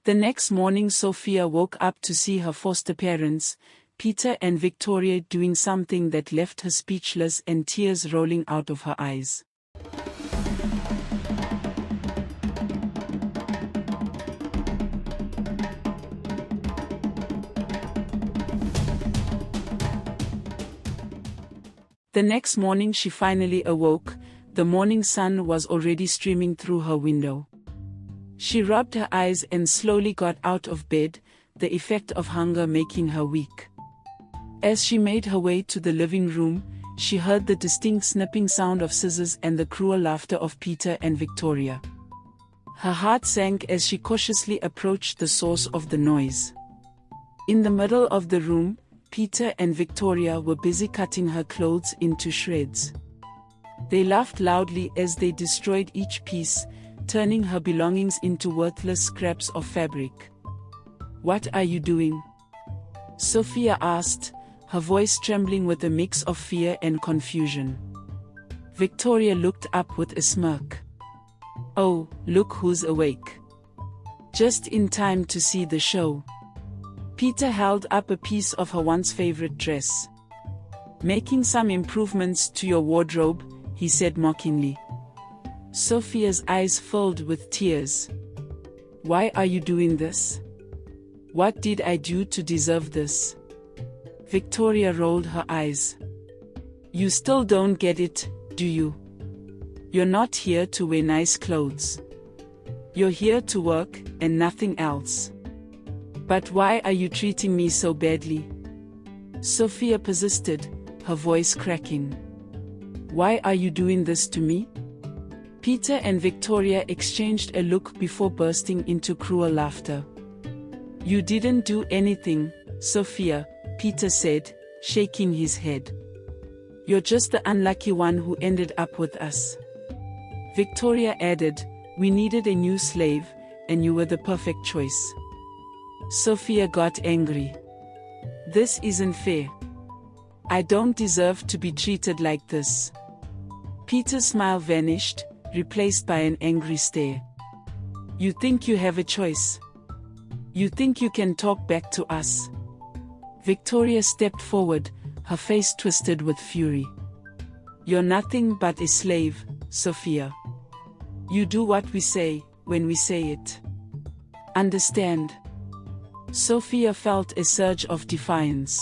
The next morning Sophia woke up to see her foster parents, Peter and Victoria, doing something that left her speechless and tears rolling out of her eyes. The next morning she finally awoke. The morning sun was already streaming through her window. She rubbed her eyes and slowly got out of bed, the effect of hunger making her weak. As she made her way to the living room, she heard the distinct snipping sound of scissors and the cruel laughter of Peter and Victoria. Her heart sank as she cautiously approached the source of the noise. In the middle of the room, Peter and Victoria were busy cutting her clothes into shreds. They laughed loudly as they destroyed each piece, turning her belongings into worthless scraps of fabric. "What are you doing?" Sophia asked, her voice trembling with a mix of fear and confusion. Victoria looked up with a smirk. "Oh, look who's awake. Just in time to see the show." Peter held up a piece of her once favorite dress. "Making some improvements to your wardrobe," he said mockingly. Sophia's eyes filled with tears. "Why are you doing this? What did I do to deserve this?" Victoria rolled her eyes. "You still don't get it, do you? You're not here to wear nice clothes. You're here to work, and nothing else. But why are you treating me so badly?" Sophia persisted, her voice cracking. "Why are you doing this to me?" Peter and Victoria exchanged a look before bursting into cruel laughter. "You didn't do anything, Sophia," Peter said, shaking his head. "You're just the unlucky one who ended up with us." Victoria added, "We needed a new slave, and you were the perfect choice." Sophia got angry. "This isn't fair. I don't deserve to be treated like this." Peter's smile vanished, replaced by an angry stare. "You think you have a choice? You think you can talk back to us?" Victoria stepped forward, her face twisted with fury. "You're nothing but a slave, Sophia. You do what we say, when we say it. Understand?" Sophia felt a surge of defiance.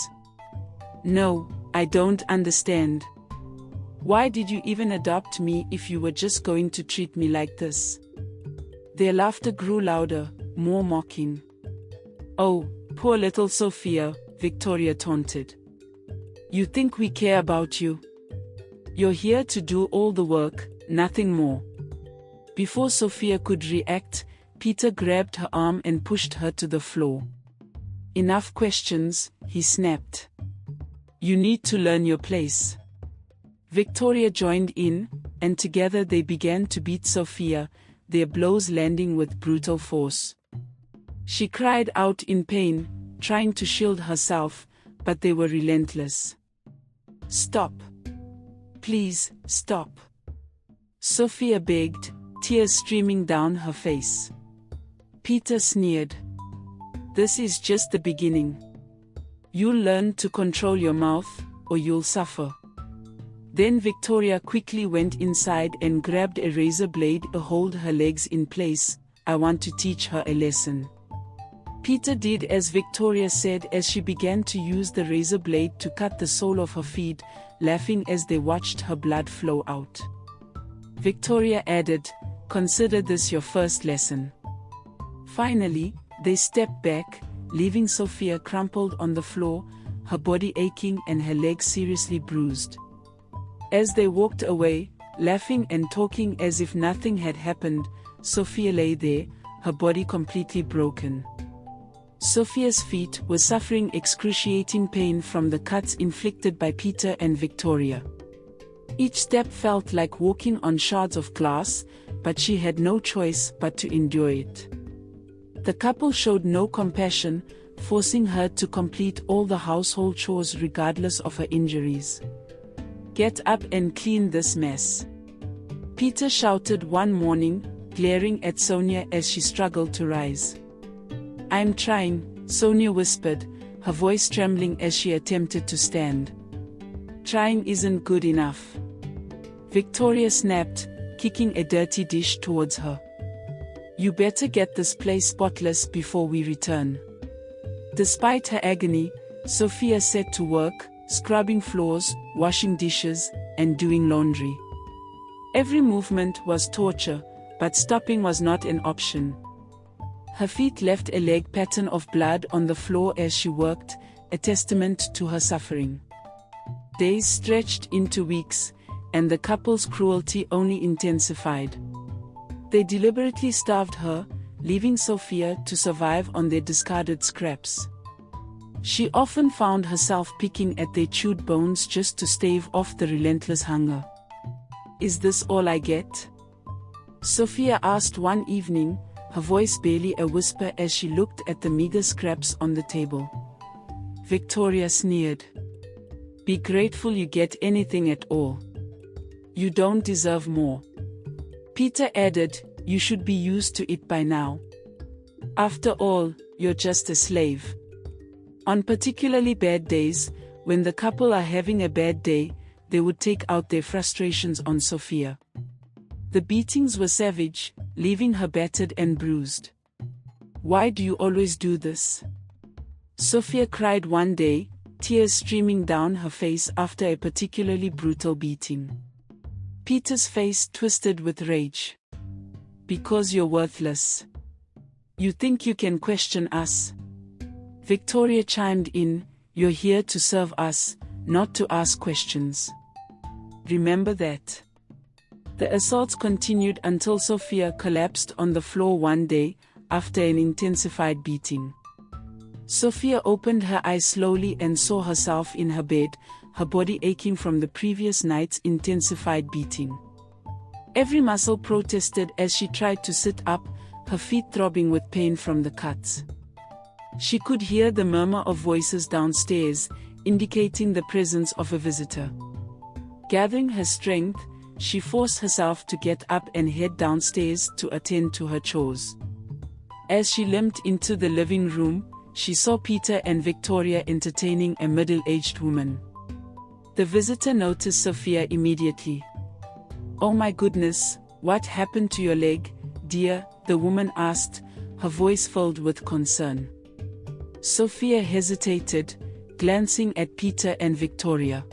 "No, I don't understand. Why did you even adopt me if you were just going to treat me like this?" Their laughter grew louder, more mocking. "Oh, poor little Sophia," Victoria taunted. "You think we care about you? You're here to do all the work, nothing more." Before Sophia could react, Peter grabbed her arm and pushed her to the floor. "Enough questions," he snapped. "You need to learn your place." Victoria joined in, and together they began to beat Sophia, their blows landing with brutal force. She cried out in pain, trying to shield herself, but they were relentless. "Stop. Please, stop." Sophia begged, tears streaming down her face. Peter sneered. "This is just the beginning. You'll learn to control your mouth, or you'll suffer." Then Victoria quickly went inside and grabbed a razor blade to hold her legs in place. "I want to teach her a lesson." Peter did as Victoria said as she began to use the razor blade to cut the sole of her feet, laughing as they watched her blood flow out. Victoria added, "Consider this your first lesson." Finally, they stepped back, leaving Sophia crumpled on the floor, her body aching and her legs seriously bruised. As they walked away, laughing and talking as if nothing had happened, Sophia lay there, her body completely broken. Sophia's feet were suffering excruciating pain from the cuts inflicted by Peter and Victoria. Each step felt like walking on shards of glass, but she had no choice but to endure it. The couple showed no compassion, forcing her to complete all the household chores regardless of her injuries. "Get up and clean this mess," Peter shouted one morning, glaring at Sonia as she struggled to rise. I'm trying, Sonia whispered, her voice trembling as she attempted to stand. Trying isn't good enough. Victoria snapped, kicking a dirty dish towards her. You better get this place spotless before we return. Despite her agony, Sophia set to work, scrubbing floors, washing dishes, and doing laundry. Every movement was torture, but stopping was not an option. Her feet left a leg pattern of blood on the floor as she worked, a testament to her suffering. Days stretched into weeks, and the couple's cruelty only intensified. They deliberately starved her, leaving Sophia to survive on their discarded scraps. She often found herself picking at their chewed bones just to stave off the relentless hunger. Is this all I get? Sophia asked one evening, her voice barely a whisper as she looked at the meager scraps on the table. Victoria sneered. Be grateful you get anything at all. You don't deserve more. Peter added, you should be used to it by now. After all, you're just a slave. On particularly bad days, when the couple are having a bad day, they would take out their frustrations on Sophia. The beatings were savage, leaving her battered and bruised. Why do you always do this? Sophia cried one day, tears streaming down her face after a particularly brutal beating. Peter's face twisted with rage. Because you're worthless. You think you can question us? Victoria chimed in, you're here to serve us, not to ask questions. Remember that. The assaults continued until Sophia collapsed on the floor one day, after an intensified beating. Sophia opened her eyes slowly and saw herself in her bed, her body aching from the previous night's intensified beating. Every muscle protested as she tried to sit up, her feet throbbing with pain from the cuts. She could hear the murmur of voices downstairs, indicating the presence of a visitor. Gathering her strength, she forced herself to get up and head downstairs to attend to her chores. As she limped into the living room, she saw Peter and Victoria entertaining a middle-aged woman. The visitor noticed Sophia immediately. Oh my goodness, what happened to your leg, dear? The woman asked, her voice filled with concern. Sophia hesitated, glancing at Peter and Victoria.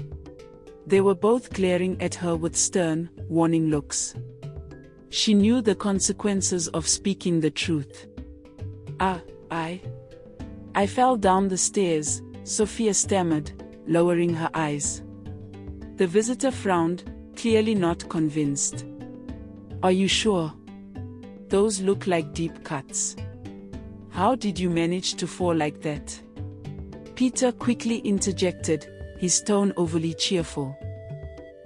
They were both glaring at her with stern, warning looks. She knew the consequences of speaking the truth. I fell down the stairs, Sophia stammered, lowering her eyes. The visitor frowned, clearly not convinced. Are you sure? Those look like deep cuts. How did you manage to fall like that? Peter quickly interjected, his tone overly cheerful.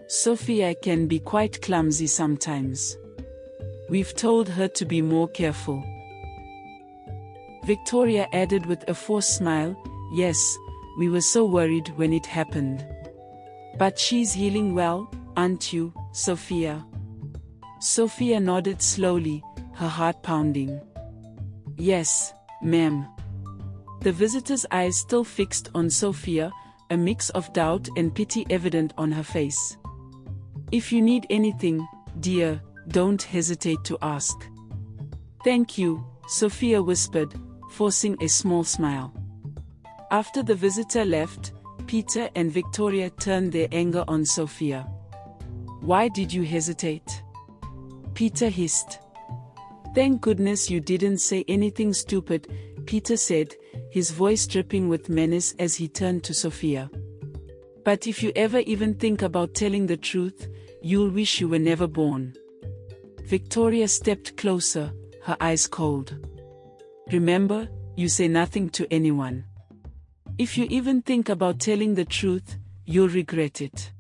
Sophia can be quite clumsy sometimes. We've told her to be more careful. Victoria added with a forced smile, yes, we were so worried when it happened. But she's healing well, aren't you, Sophia? Sophia nodded slowly, her heart pounding. Yes, ma'am. The visitor's eyes still fixed on Sophia, a mix of doubt and pity evident on her face. If you need anything, dear, don't hesitate to ask. Thank you, Sophia whispered, forcing a small smile. After the visitor left, Peter and Victoria turned their anger on Sophia. Why did you hesitate? Peter hissed. Thank goodness you didn't say anything stupid, Peter said, his voice dripping with menace as he turned to Sophia. But if you ever even think about telling the truth, you'll wish you were never born. Victoria stepped closer, her eyes cold. Remember, you say nothing to anyone. If you even think about telling the truth, you'll regret it.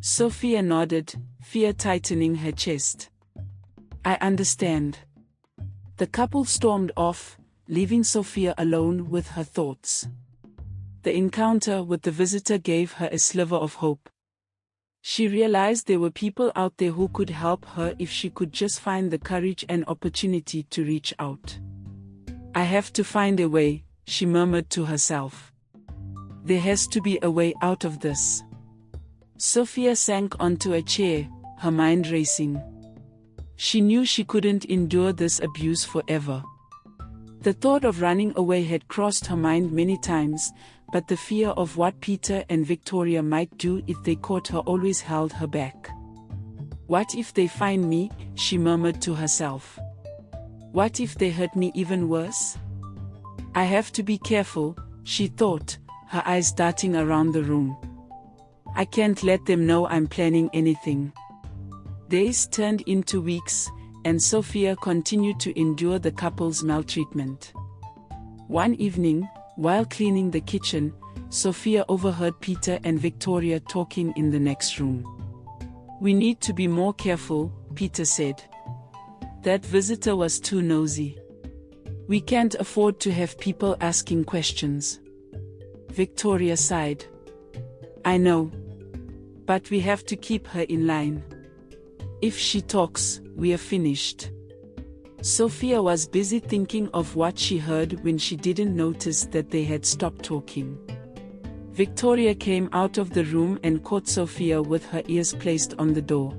Sophia nodded, fear tightening her chest. I understand. The couple stormed off, leaving Sophia alone with her thoughts. The encounter with the visitor gave her a sliver of hope. She realized there were people out there who could help her if she could just find the courage and opportunity to reach out. I have to find a way, she murmured to herself. There has to be a way out of this. Sophia sank onto a chair, her mind racing. She knew she couldn't endure this abuse forever. The thought of running away had crossed her mind many times, but the fear of what Peter and Victoria might do if they caught her always held her back. What if they find me, she murmured to herself. What if they hurt me even worse? I have to be careful, she thought, her eyes darting around the room. I can't let them know I'm planning anything. Days turned into weeks, and Sophia continued to endure the couple's maltreatment. One evening, while cleaning the kitchen, Sophia overheard Peter and Victoria talking in the next room. We need to be more careful, Peter said. That visitor was too nosy. We can't afford to have people asking questions. Victoria sighed. I know. But we have to keep her in line. If she talks, we are finished. Sophia was busy thinking of what she heard when she didn't notice that they had stopped talking. Victoria came out of the room and caught Sophia with her ears placed on the door.